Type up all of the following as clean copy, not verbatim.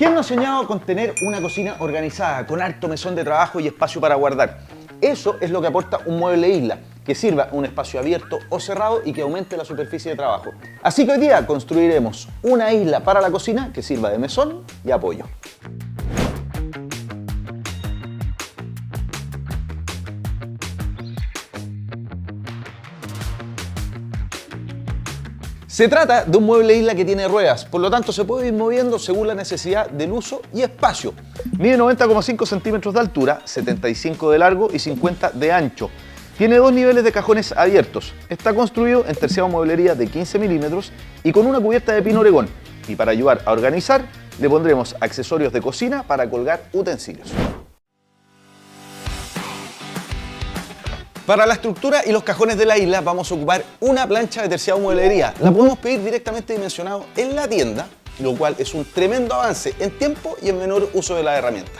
¿Quién no ha soñado con tener una cocina organizada, con harto mesón de trabajo y espacio para guardar? Eso es lo que aporta un mueble isla, que sirva un espacio abierto o cerrado y que aumente la superficie de trabajo. Así que hoy día construiremos una isla para la cocina que sirva de mesón y apoyo. Se trata de un mueble isla que tiene ruedas, por lo tanto se puede ir moviendo según la necesidad del uso y espacio. Mide 90,5 centímetros de altura, 75 de largo y 50 de ancho. Tiene dos niveles de cajones abiertos. Está construido en terciado mueblería de 15 milímetros y con una cubierta de pino oregón. Y para ayudar a organizar, le pondremos accesorios de cocina para colgar utensilios. Para la estructura y los cajones de la isla vamos a ocupar una plancha de terciado mueblería. La podemos pedir directamente dimensionado en la tienda, lo cual es un tremendo avance en tiempo y en menor uso de la herramienta.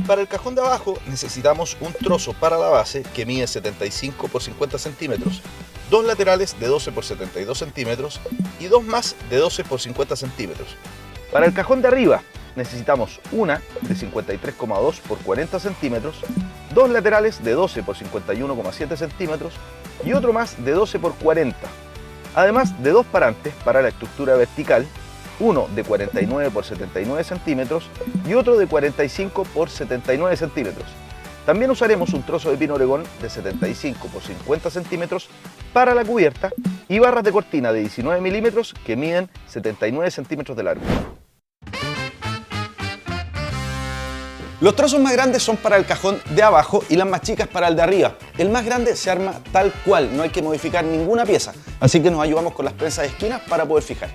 Para el cajón de abajo necesitamos un trozo para la base que mide 75 por 50 centímetros, dos laterales de 12 por 72 centímetros y dos más de 12 por 50 centímetros. Para el cajón de arriba necesitamos una de 53,2 por 40 centímetros, dos laterales de 12 por 51,7 centímetros y otro más de 12 por 40, además de dos parantes para la estructura vertical, uno de 49 por 79 centímetros y otro de 45 por 79 centímetros. También usaremos un trozo de pino oregón de 75 por 50 centímetros para la cubierta y barras de cortina de 19 milímetros que miden 79 centímetros de largo. Los trozos más grandes son para el cajón de abajo y las más chicas para el de arriba. El más grande se arma tal cual, no hay que modificar ninguna pieza, así que nos ayudamos con las prensas de esquinas para poder fijar.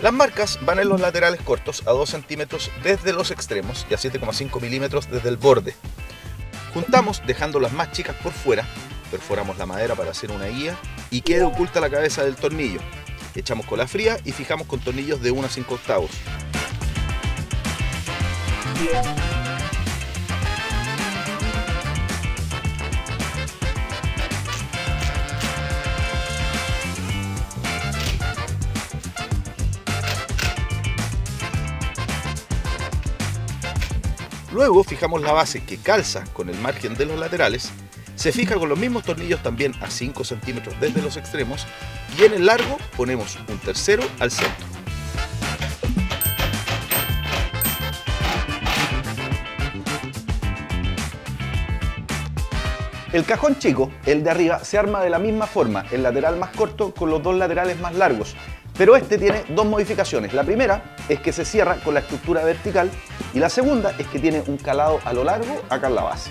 Las marcas van en los laterales cortos a 2 centímetros desde los extremos y a 7,5 milímetros desde el borde. Juntamos dejando las más chicas por fuera, perforamos la madera para hacer una guía y queda oculta la cabeza del tornillo. Echamos cola fría y fijamos con tornillos de 1 a 5 octavos. Luego fijamos la base que calza con el margen de los laterales, se fija con los mismos tornillos también a 5 centímetros desde los extremos y en el largo ponemos un tercero al centro. El cajón chico, el de arriba, se arma de la misma forma, el lateral más corto con los dos laterales más largos. Pero este tiene dos modificaciones. La primera es que se cierra con la estructura vertical y la segunda es que tiene un calado a lo largo acá en la base.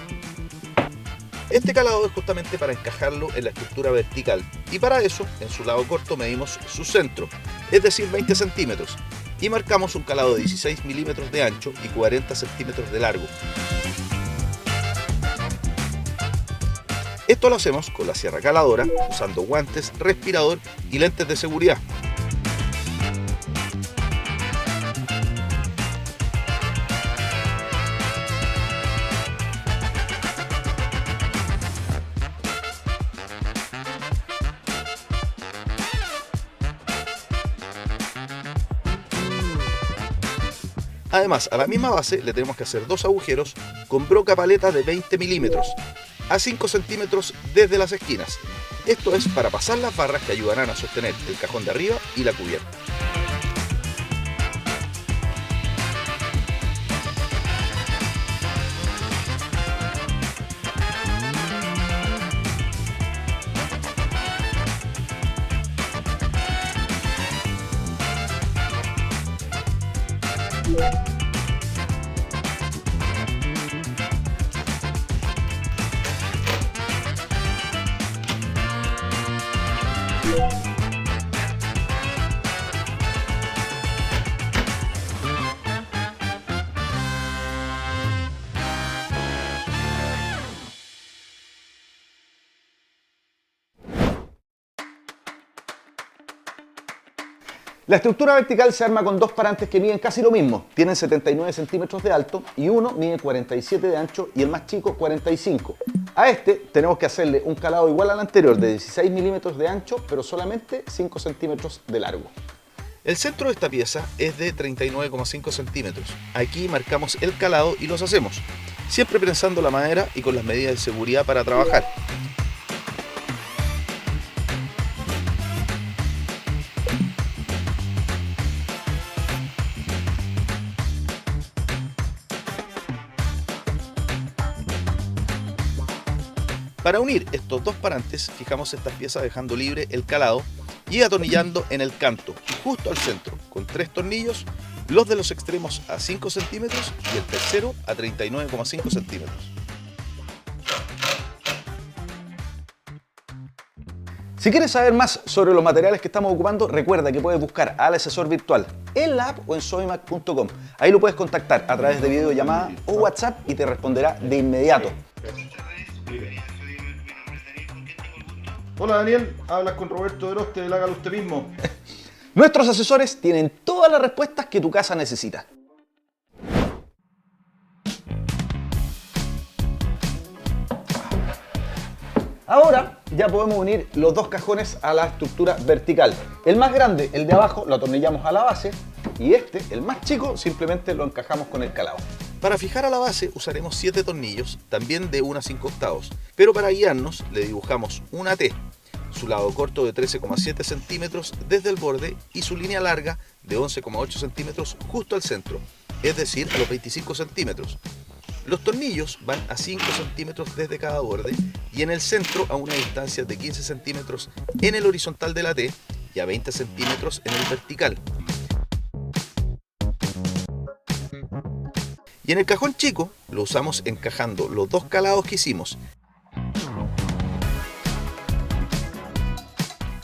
Este calado es justamente para encajarlo en la estructura vertical y para eso, en su lado corto medimos su centro, es decir 20 centímetros, y marcamos un calado de 16 milímetros de ancho y 40 centímetros de largo. Esto lo hacemos con la sierra caladora, usando guantes, respirador y lentes de seguridad. Además, a la misma base le tenemos que hacer dos agujeros con broca paleta de 20 milímetros a 5 centímetros desde las esquinas. Esto es para pasar las barras que ayudarán a sostener el cajón de arriba y la cubierta. La estructura vertical se arma con dos parantes que miden casi lo mismo. Tienen 79 centímetros de alto y uno mide 47 de ancho y el más chico 45. A este tenemos que hacerle un calado igual al anterior de 16 milímetros de ancho, pero solamente 5 centímetros de largo. El centro de esta pieza es de 39,5 centímetros. Aquí marcamos el calado y los hacemos, siempre prensando la madera y con las medidas de seguridad para trabajar. Para unir estos dos parantes, fijamos estas piezas dejando libre el calado y atornillando en el canto, justo al centro, con 3 tornillos, los de los extremos a 5 centímetros y el tercero a 39,5 centímetros. Si quieres saber más sobre los materiales que estamos ocupando, recuerda que puedes buscar al asesor virtual en la app o en soymac.com. Ahí lo puedes contactar a través de videollamada o WhatsApp y te responderá de inmediato. Hola Daniel, hablas con Roberto del Hoste del Hágalo Usted Mismo. Nuestros asesores tienen todas las respuestas que tu casa necesita. Ahora ya podemos unir los dos cajones a la estructura vertical. El más grande, el de abajo, lo atornillamos a la base y este, el más chico, simplemente lo encajamos con el calado. Para fijar a la base usaremos 7 tornillos, también de 1 a 5 octavos, pero para guiarnos le dibujamos una T, su lado corto de 13,7 centímetros desde el borde y su línea larga de 11,8 centímetros justo al centro, es decir, a los 25 centímetros. Los tornillos van a 5 centímetros desde cada borde y en el centro a una distancia de 15 centímetros en el horizontal de la T y a 20 centímetros en el vertical. Y en el cajón chico lo usamos encajando los dos calados que hicimos.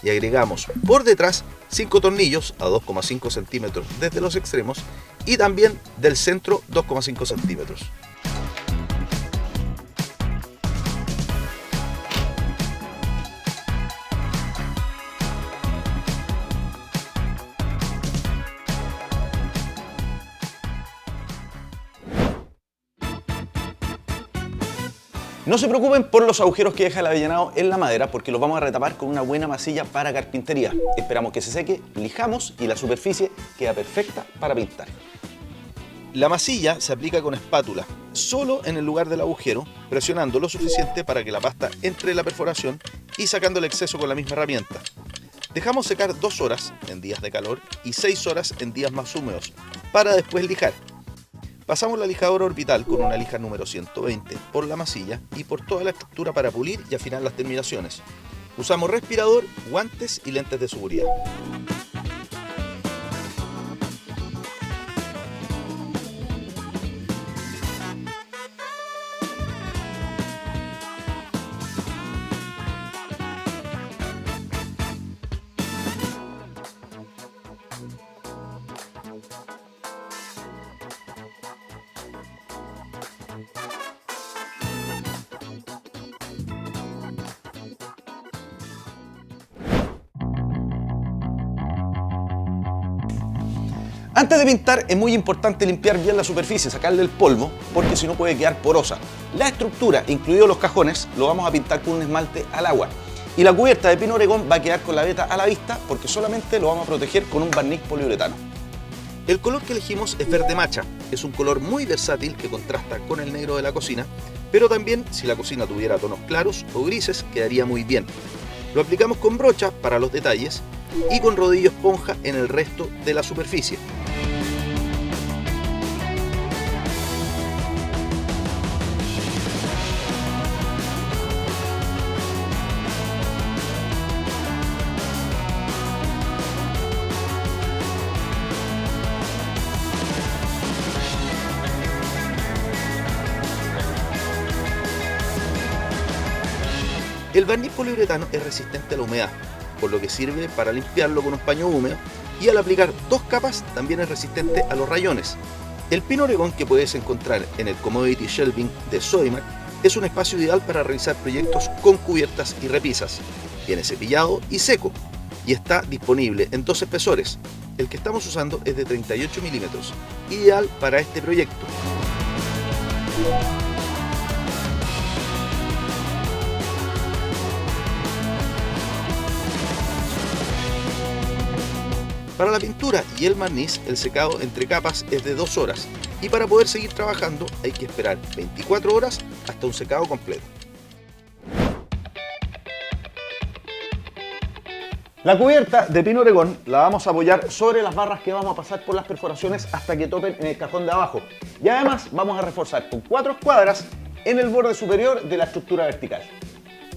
Y agregamos por detrás 5 tornillos a 2,5 centímetros desde los extremos y también del centro 2,5 centímetros. No se preocupen por los agujeros que deja el avellanado en la madera porque los vamos a retapar con una buena masilla para carpintería. Esperamos que se seque, lijamos y la superficie queda perfecta para pintar. La masilla se aplica con espátula, solo en el lugar del agujero, presionando lo suficiente para que la pasta entre en la perforación y sacando el exceso con la misma herramienta. Dejamos secar 2 horas en días de calor y 6 horas en días más húmedos, para después lijar. Pasamos la lijadora orbital con una lija número 120 por la masilla y por toda la estructura para pulir y afinar las terminaciones. Usamos respirador, guantes y lentes de seguridad. Antes de pintar es muy importante limpiar bien la superficie, sacarle el polvo, porque si no puede quedar porosa. La estructura, incluidos los cajones, lo vamos a pintar con un esmalte al agua. Y la cubierta de pino oregón va a quedar con la veta a la vista porque solamente lo vamos a proteger con un barniz poliuretano. El color que elegimos es verde macha. Es un color muy versátil que contrasta con el negro de la cocina, pero también si la cocina tuviera tonos claros o grises quedaría muy bien. Lo aplicamos con brocha para los detalles y con rodillo esponja en el resto de la superficie. El barniz poliuretano es resistente a la humedad, por lo que sirve para limpiarlo con un paño húmedo y al aplicar 2 capas también es resistente a los rayones. El pino oregón que puedes encontrar en el Commodity Shelving de Soymac es un espacio ideal para realizar proyectos con cubiertas y repisas. Viene cepillado y seco y está disponible en 2 espesores. El que estamos usando es de 38 milímetros, ideal para este proyecto. Para la pintura y el barniz, el secado entre capas es de 2 horas y para poder seguir trabajando hay que esperar 24 horas hasta un secado completo. La cubierta de pino oregón la vamos a apoyar sobre las barras que vamos a pasar por las perforaciones hasta que topen en el cajón de abajo. Y además vamos a reforzar con 4 escuadras en el borde superior de la estructura vertical.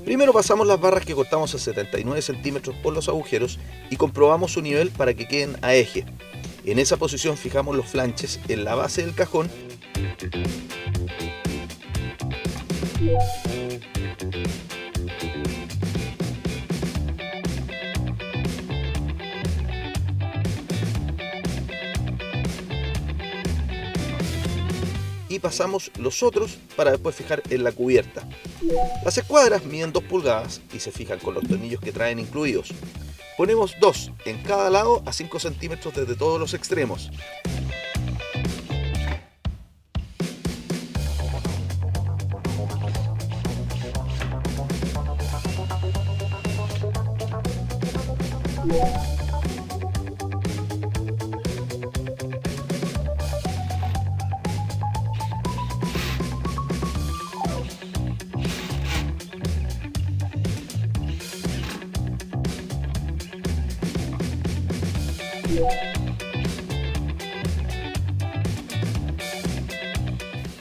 Primero pasamos las barras que cortamos a 79 centímetros por los agujeros y comprobamos su nivel para que queden a eje. En esa posición fijamos los flanches en la base del cajón y pasamos los otros para después fijar en la cubierta. Las escuadras miden 2 pulgadas y se fijan con los tornillos que traen incluidos. Ponemos 2 en cada lado a 5 centímetros desde todos los extremos.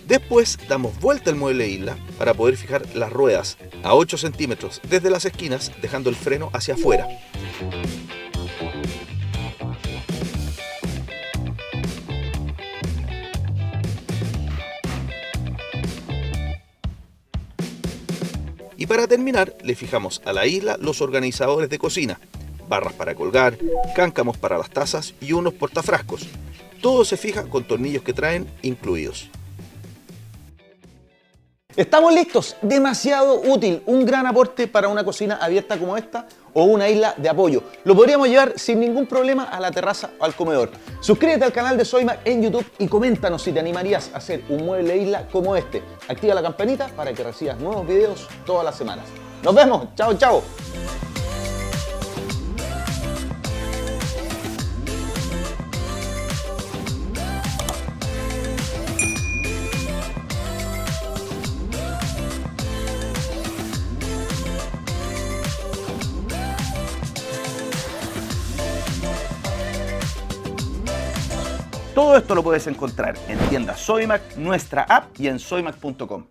Después damos vuelta al mueble isla para poder fijar las ruedas a 8 centímetros desde las esquinas, dejando el freno hacia afuera. Y para terminar, le fijamos a la isla los organizadores de cocina, barras para colgar, cáncamos para las tazas y unos portafrascos. Todo se fija con tornillos que traen incluidos. Estamos listos, demasiado útil, un gran aporte para una cocina abierta como esta o una isla de apoyo. Lo podríamos llevar sin ningún problema a la terraza o al comedor. Suscríbete al canal de Soymac en YouTube y coméntanos si te animarías a hacer un mueble isla como este. Activa la campanita para que recibas nuevos videos todas las semanas. Nos vemos, chao, chao. Todo esto lo puedes encontrar en tiendas Soymac, nuestra app y en soymac.com.